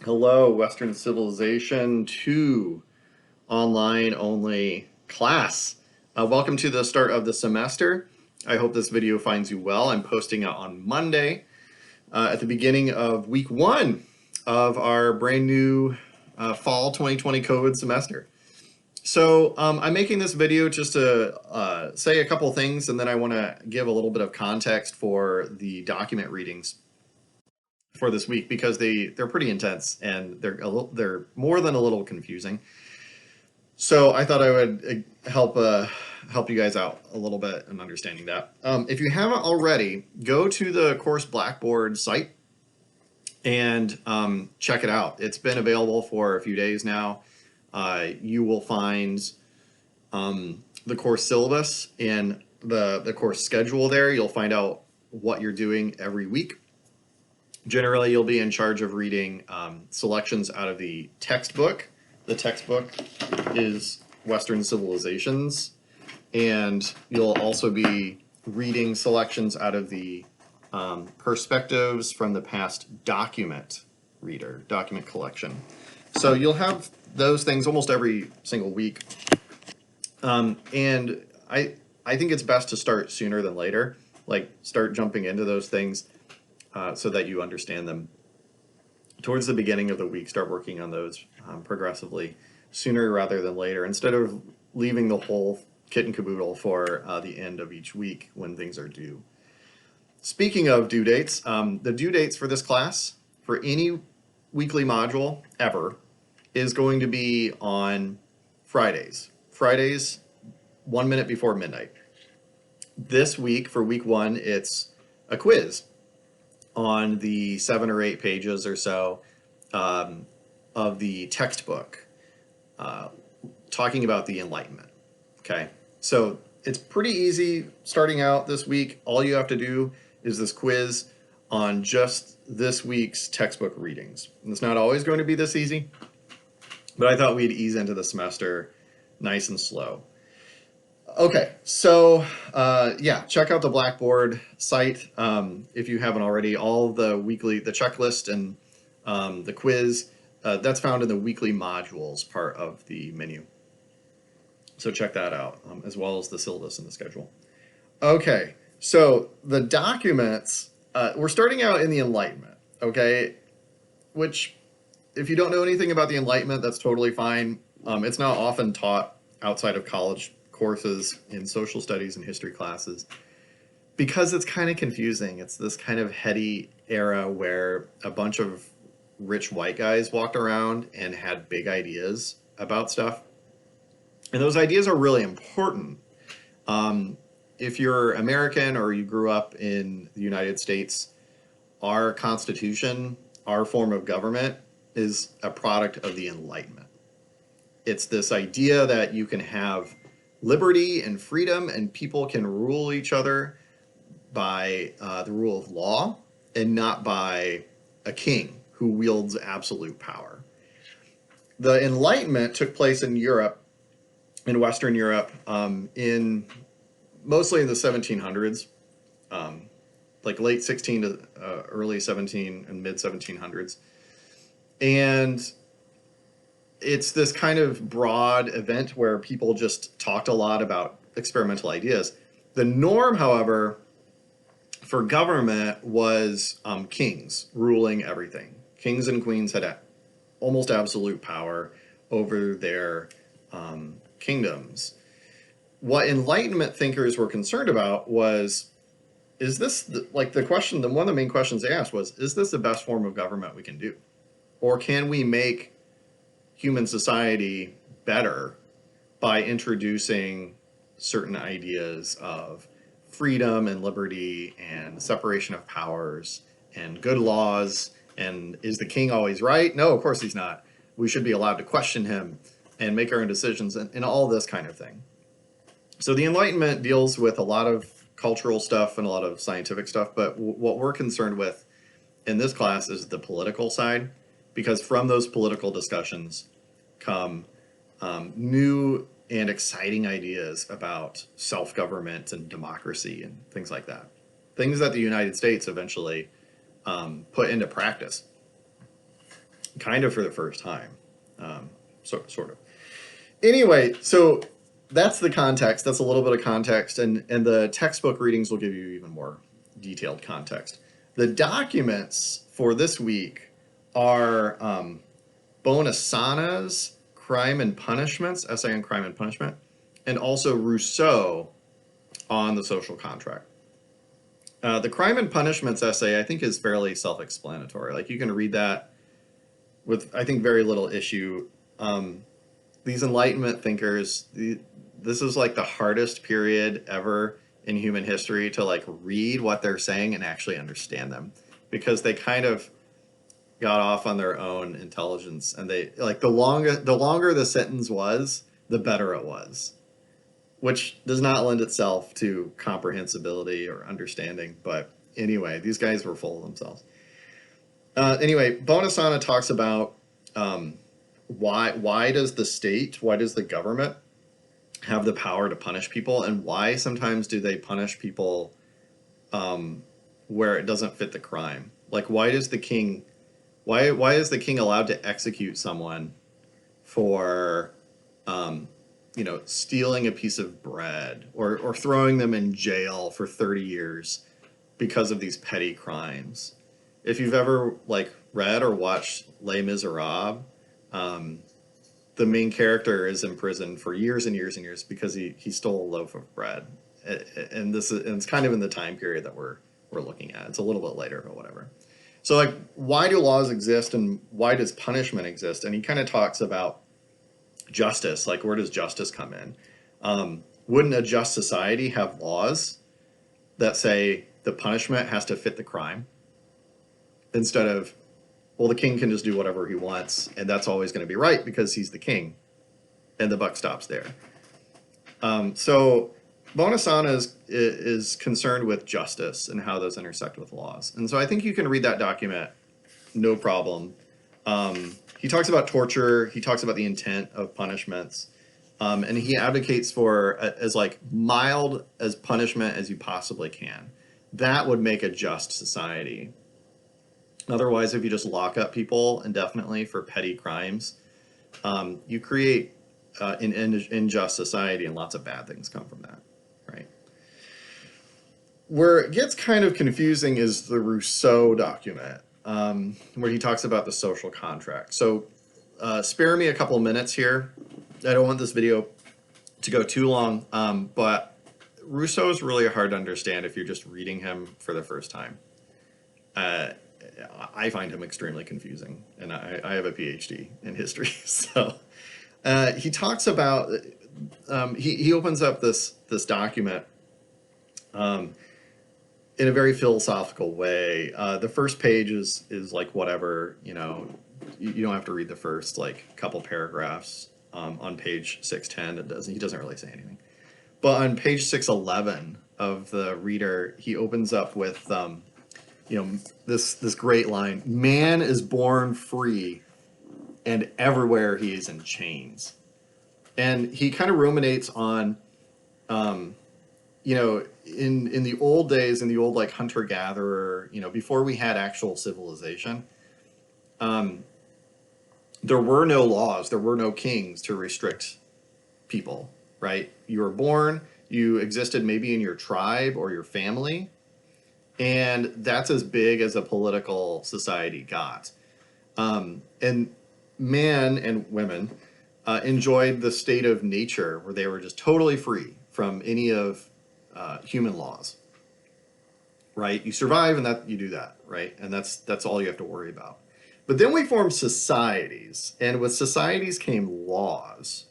Hello, Western Civilization 2 online only class. Welcome to the start of the semester. I hope this video finds you well. I'm posting it on Monday at the beginning of week 1 of our brand new fall 2020 COVID semester. So I'm making this video just to say a couple things, and then I want to give a little bit of context for the document readings for this week because they're pretty intense and they're more than a little confusing. So I thought I would help you guys out a little bit in understanding that. If you haven't already, go to the course Blackboard site and check it out. It's been available for a few days now. You will find the course syllabus and the course schedule there. You'll find out what you're doing every week. Generally, you'll be in charge of reading selections out of the textbook. The textbook is Western Civilizations, and you'll also be reading selections out of the perspectives from the past document collection. So you'll have those things almost every single week. And I think it's best to start sooner than later, like start jumping into those things so that you understand them. Towards the beginning of the week, start working on those progressively sooner rather than later, instead of leaving the whole kit and caboodle for the end of each week when things are due. Speaking of due dates, the due dates for this class, for any weekly module ever, is going to be on Fridays. Fridays, 1 minute before midnight. This week, for week 1, it's a quiz on the 7 or 8 pages or so of the textbook talking about the Enlightenment. Okay, so it's pretty easy starting out this week. All you have to do is this quiz on just this week's textbook readings. And it's not always going to be this easy, but I thought we'd ease into the semester nice and slow. Okay, so yeah, check out the Blackboard site if you haven't already. All the checklist and the quiz, that's found in the weekly modules part of the menu. So check that out, as well as the syllabus and the schedule. Okay, so the documents, we're starting out in the Enlightenment, okay? Which, if you don't know anything about the Enlightenment, that's totally fine. It's not often taught outside of college courses in social studies and history classes because it's kind of confusing. It's this kind of heady era where a bunch of rich white guys walked around and had big ideas about stuff. And those ideas are really important. If you're American or you grew up in the United States, our Constitution, our form of government, is a product of the Enlightenment. It's this idea that you can have liberty and freedom and people can rule each other by the rule of law and not by a king who wields absolute power. The Enlightenment took place in Europe, in Western Europe, mostly in the 1700s, like late 16 to early 17 and mid 1700s. And it's this kind of broad event where people just talked a lot about experimental ideas. The norm, however, for government was kings ruling everything. Kings and queens had almost absolute power over their kingdoms. What Enlightenment thinkers were concerned about was, is this, one of the main questions they asked was, is this the best form of government we can do? Or can we make human society better by introducing certain ideas of freedom and liberty and separation of powers and good laws? And is the king always right? No, of course he's not. We should be allowed to question him and make our own decisions and all this kind of thing. So the Enlightenment deals with a lot of cultural stuff and a lot of scientific stuff, but what we're concerned with in this class is the political side, because from those political discussions come new and exciting ideas about self-government and democracy and things like that. Things that the United States eventually put into practice. kind of for the first time, sort of. Anyway, so that's the context. That's a little bit of context, and the textbook readings will give you even more detailed context. The documents for this week are Bonasana's Crime and Punishments, essay on crime and punishment, and also Rousseau on the social contract. The Crime and Punishments essay, I think, is fairly self-explanatory. Like, you can read that with, I think, very little issue. These Enlightenment thinkers, this is like the hardest period ever in human history to like read what they're saying and actually understand them, because they kind of got off on their own intelligence, and they like the longer the sentence was, the better it was, which does not lend itself to comprehensibility or understanding. But anyway, these guys were full of themselves. Anyway, Bonasana talks about why does the government have the power to punish people, and why sometimes do they punish people where it doesn't fit the crime? Like, why is the king allowed to execute someone for stealing a piece of bread, or throwing them in jail for 30 years because of these petty crimes? If you've ever like read or watched Les Miserables, the main character is in prison for years and years and years because he stole a loaf of bread, and it's kind of in the time period that we're looking at. It's a little bit later, but whatever. So like, why do laws exist, and why does punishment exist? And he kind of talks about justice, like, where does justice come in? Wouldn't a just society have laws that say the punishment has to fit the crime, instead of, well, the king can just do whatever he wants, and that's always going to be right because he's the king, and the buck stops there. So Bonasana is concerned with justice and how those intersect with laws. And so I think you can read that document, no problem. He talks about torture. He talks about the intent of punishments. And he advocates for as like mild as punishment as you possibly can. That would make a just society. Otherwise, if you just lock up people indefinitely for petty crimes, you create an unjust society, and lots of bad things come from that, right? Where it gets kind of confusing is the Rousseau document, where he talks about the social contract. So spare me a couple of minutes here. I don't want this video to go too long, but Rousseau is really hard to understand if you're just reading him for the first time. I find him extremely confusing, and I have a PhD in history. So he talks about, he opens up this document in a very philosophical way. The first page is like whatever, you don't have to read the first like couple paragraphs. On page 610, he doesn't really say anything. But on page 611 of the reader, he opens up with this great line: "Man is born free, and everywhere he is in chains." And he kind of ruminates on, in the old days, in the old like hunter gatherer, before we had actual civilization, there were no laws, there were no kings to restrict people, right? You were born, you existed maybe in your tribe or your family, and that's as big as a political society got. And men and women enjoyed the state of nature where they were just totally free from any of human laws, right? You survive, and that you do that, right? And that's all you have to worry about. But then we formed societies, and with societies came laws.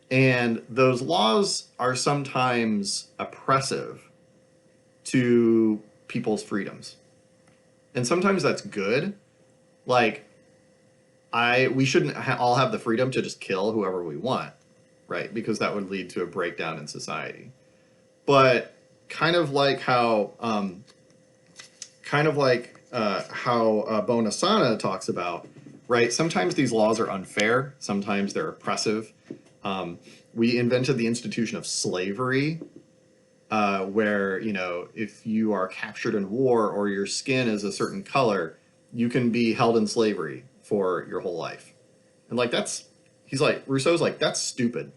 And those laws are sometimes oppressive to people's freedoms. And sometimes that's good. Like, we shouldn't all have the freedom to just kill whoever we want, right? Because that would lead to a breakdown in society. But kind of like how Bonasana talks about, right? Sometimes these laws are unfair. Sometimes they're oppressive. We invented the institution of slavery, where, if you are captured in war or your skin is a certain color, you can be held in slavery for your whole life. And like Rousseau's like, that's stupid.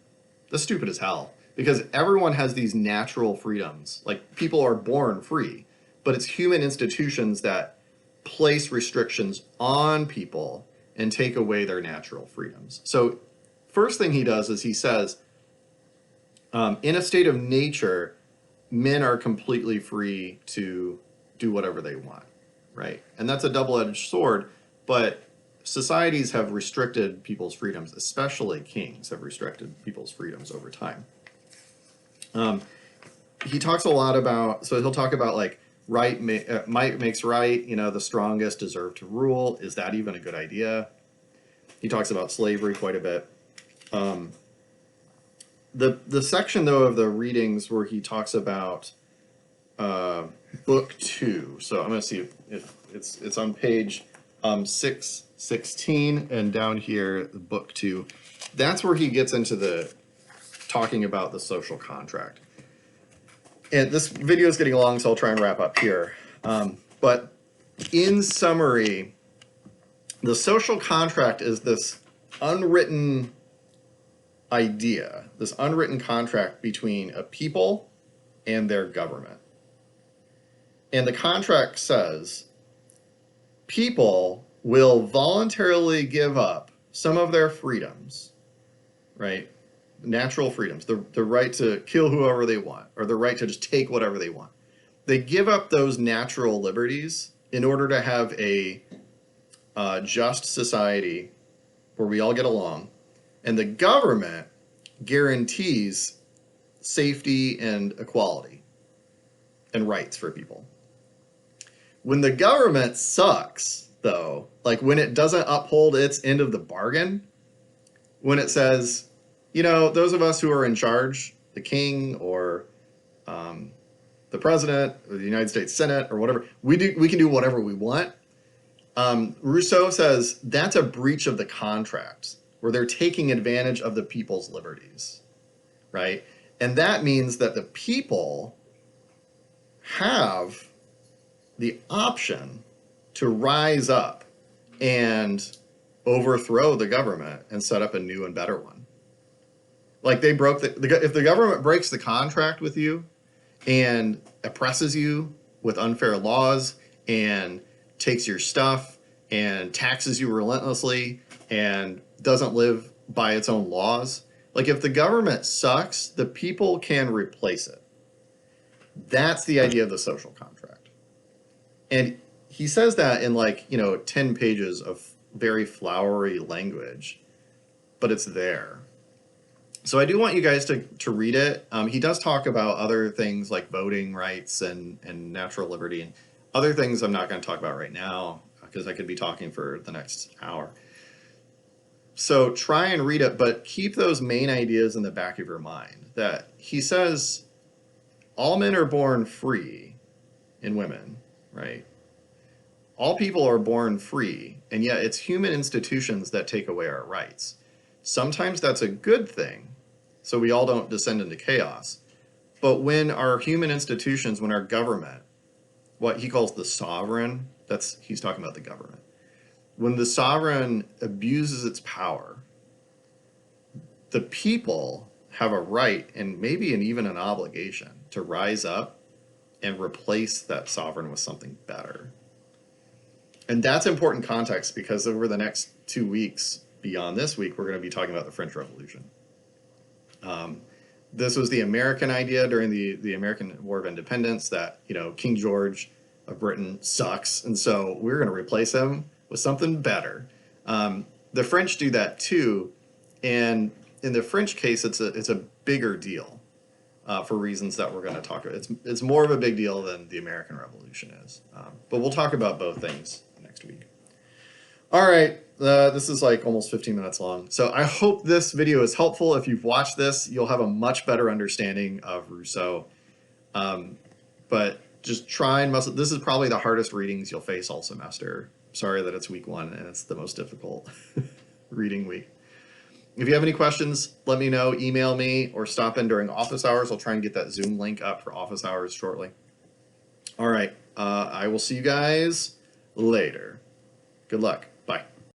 That's stupid as hell. Because everyone has these natural freedoms. Like, people are born free. But it's human institutions that place restrictions on people and take away their natural freedoms. So first thing he does is he says, in a state of nature, men are completely free to do whatever they want, right? And that's a double-edged sword, but societies have restricted people's freedoms, especially kings have restricted people's freedoms over time. He talks a lot about, so he'll talk about like might makes right, the strongest deserve to rule. Is that even a good idea? He talks about slavery quite a bit. The section though of the readings where he talks about book 2. So I'm going to see if it's on page 616 and down here, book 2. That's where he gets into the talking about the social contract. And this video is getting long, so I'll try and wrap up here. But in summary, the social contract is this unwritten idea, this unwritten contract between a people and their government. And the contract says people will voluntarily give up some of their freedoms, right? Natural freedoms, the right to kill whoever they want, or the right to just take whatever they want. They give up those natural liberties in order to have a just society where we all get along, and the government guarantees safety and equality and rights for people. When the government sucks, though, like when it doesn't uphold its end of the bargain, when it says, those of us who are in charge, the king or the president or the United States Senate or whatever, we can do whatever we want. Rousseau says that's a breach of the contract where they're taking advantage of the people's liberties, right? And that means that the people have the option to rise up and overthrow the government and set up a new and better one. Like they broke if the government breaks the contract with you and oppresses you with unfair laws and takes your stuff and taxes you relentlessly and doesn't live by its own laws, like if the government sucks, the people can replace it. That's the idea of the social contract. And he says that in 10 pages of very flowery language, but it's there. So I do want you guys to read it. He does talk about other things like voting rights and natural liberty and other things I'm not going to talk about right now because I could be talking for the next hour. So try and read it, but keep those main ideas in the back of your mind. That he says all men are born free and women, right? All people are born free, and yet it's human institutions that take away our rights. Sometimes that's a good thing, so we all don't descend into chaos. But when our human institutions, when our government, what he calls the sovereign, he's talking about the government. When the sovereign abuses its power, the people have a right and maybe even an obligation to rise up and replace that sovereign with something better. And that's important context because over the next 2 weeks, beyond this week, we're going to be talking about the French Revolution. This was the American idea during the American War of Independence that, King George of Britain sucks. And so we're going to replace him with something better. The French do that too. And in the French case, it's a bigger deal for reasons that we're going to talk about. It's more of a big deal than the American Revolution is. But we'll talk about both things next week. All right. This is almost 15 minutes long. So I hope this video is helpful. If you've watched this, you'll have a much better understanding of Rousseau. But just try and muscle. This is probably the hardest readings you'll face all semester. Sorry that it's week 1 and it's the most difficult reading week. If you have any questions, let me know. Email me or stop in during office hours. I'll try and get that Zoom link up for office hours shortly. All right. I will see you guys later. Good luck.